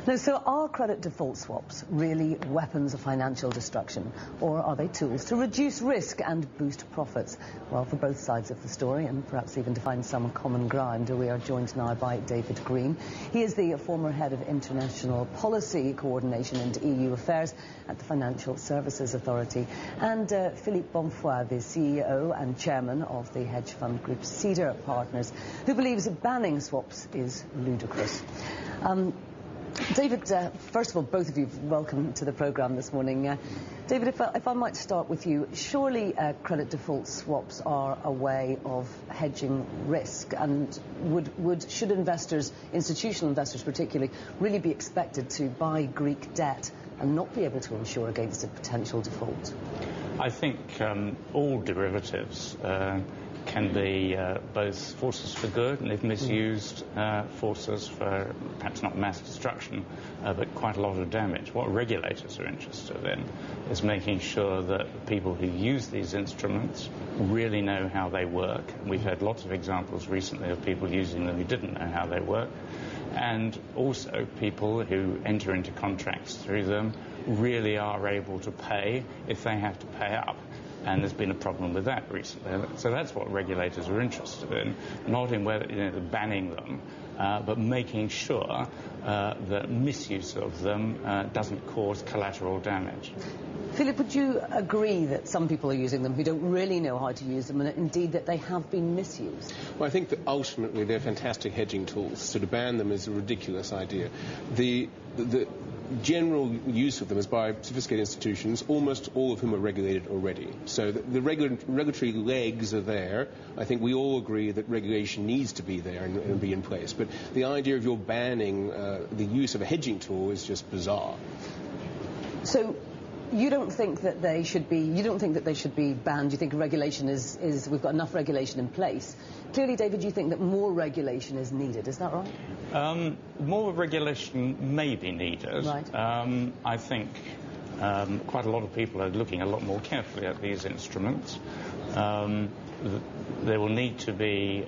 Now, so are credit default swaps really weapons of financial destruction, or are they tools to reduce risk and boost profits? Well, for both sides of the story, and perhaps even to find some common ground, we are joined now by David Green. He is the former head of international policy coordination and EU affairs at the Financial Services Authority, and Philippe Bonfoy, the CEO and chairman of the hedge fund group Cedar Partners, who believes banning swaps is ludicrous. David, first of all, both of you, welcome to the programme this morning. David, if I might start with you, surely credit default swaps are a way of hedging risk, and should investors, institutional investors particularly, really be expected to buy Greek debt and not be able to insure against a potential default? I think all derivatives can be both forces for good and, if misused, forces for perhaps not mass destruction, but quite a lot of damage. What regulators are interested in is making sure that people who use these instruments really know how they work. We've had lots of examples recently of people using them who didn't know how they work. And also people who enter into contracts through them really are able to pay if they have to pay up. And there's been a problem with that recently. So that's what regulators are interested in, not in whether banning them, but making sure that misuse of them doesn't cause collateral damage. Philip, would you agree that some people are using them who don't really know how to use them, and indeed that they have been misused? Well, I think that ultimately they're fantastic hedging tools, so to ban them is a ridiculous idea. The general use of them is by sophisticated institutions, almost all of whom are regulated already. So the regulatory legs are there. I think we all agree that regulation needs to be there and be in place. But the idea of your banning the use of a hedging tool is just bizarre. So you don't think that they should be banned? You think regulation is we've got enough regulation in place? Clearly, David, you think that more regulation is needed. Is that right? More regulation may be needed. Right. I think quite a lot of people are looking a lot more carefully at these instruments. There will need to be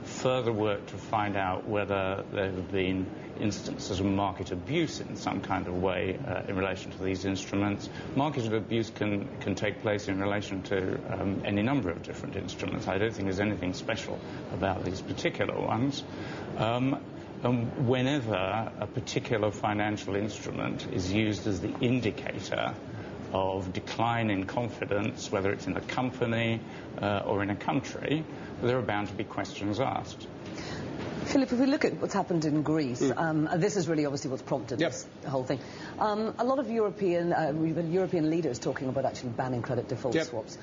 further work to find out whether there have been instances of market abuse in some kind of way in relation to these instruments. Market abuse can take place in relation to any number of different instruments. I don't think there's anything special about these particular ones. And whenever a particular financial instrument is used as the indicator of decline in confidence, whether it's in a company or in a country, there are bound to be questions asked. Philip, if we look at what's happened in Greece, this is really obviously what's prompted this whole thing. A lot of European leaders talking about actually banning credit default swaps.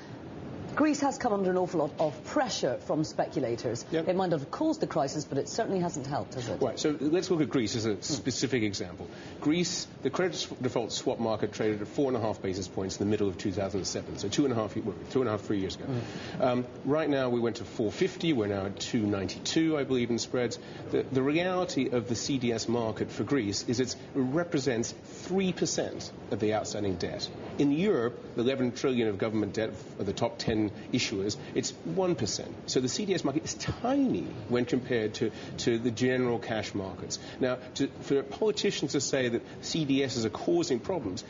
Greece has come under an awful lot of pressure from speculators. It might not have caused the crisis, but it certainly hasn't helped, has it? Right, so let's look at Greece as a specific example. Greece, the credit default swap market traded at 4.5 basis points in the middle of 2007, so 3 years ago. Right now we went to 450, we're now at 292, I believe, in spreads. The reality of the CDS market for Greece is it represents 3% of the outstanding debt. In Europe, the 11 trillion of government debt of the top 10 issuers, it's 1%. So the CDS market is tiny when compared to the general cash markets. Now, for politicians to say that CDSs are causing problems,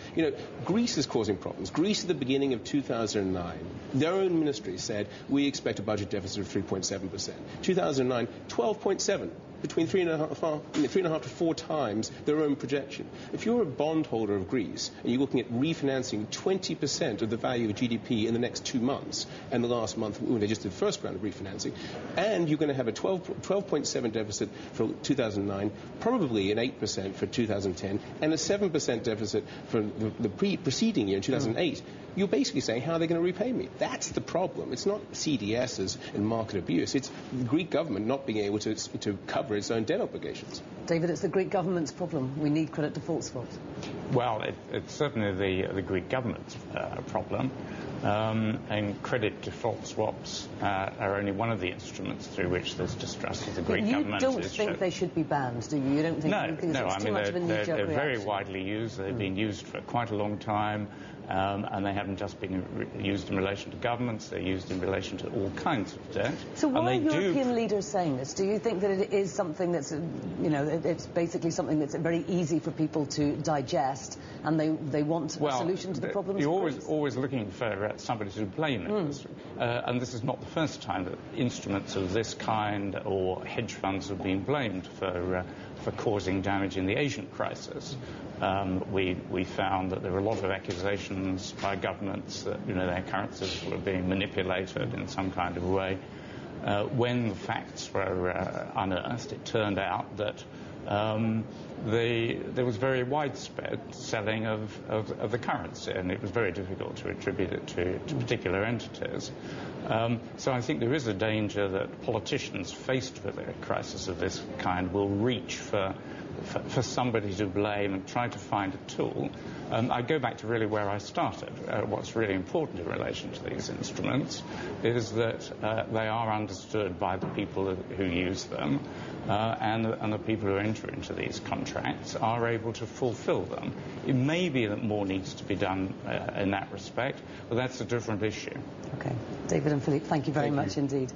Greece is causing problems. Greece at the beginning of 2009, their own ministry said, we expect a budget deficit of 3.7%. 2009, 12.7%. Between 3.5 to 4 times their own projection. If you're a bondholder of Greece and you're looking at refinancing 20% of the value of GDP in the next 2 months, and the last month when they just did the first round of refinancing, and you're going to have a 12.7 deficit for 2009, probably an 8% for 2010, and a 7% deficit for the preceding year in 2008, you're basically saying, how are they going to repay me? That's the problem. It's not CDSs and market abuse. It's the Greek government not being able to cover its own debt obligations. David, it's the Greek government's problem. We need credit default swaps. Well, it's certainly the Greek government's problem. And credit default swaps are only one of the instruments through which this distrust of the Greek government is. You don't think they should be banned, do you? You don't think No, I mean, they're very widely used. They've been used for quite a long time, and they have haven't just been used in relation to governments, they're used in relation to all kinds of debt. So why are European leaders saying this? Do you think that it is something that's, it's basically something that's very easy for people to digest, and they want a solution to the problems? You're always looking for somebody to blame it. And this is not the first time that instruments of this kind or hedge funds have been blamed for causing damage in the Asian crisis. We found that there were a lot of accusations by governments that their currencies were being manipulated in some kind of way. When the facts were unearthed, it turned out that there was very widespread selling of the currency, and it was very difficult to attribute it to particular entities. So I think there is a danger that politicians faced with a crisis of this kind will reach for somebody to blame and try to find a tool. I go back to really where I started. What's really important in relation to these instruments is that they are understood by the people who use them, and the people who enter into these contracts are able to fulfill them. It may be that more needs to be done in that respect, but that's a different issue. Okay. David and Philippe, thank you very much indeed.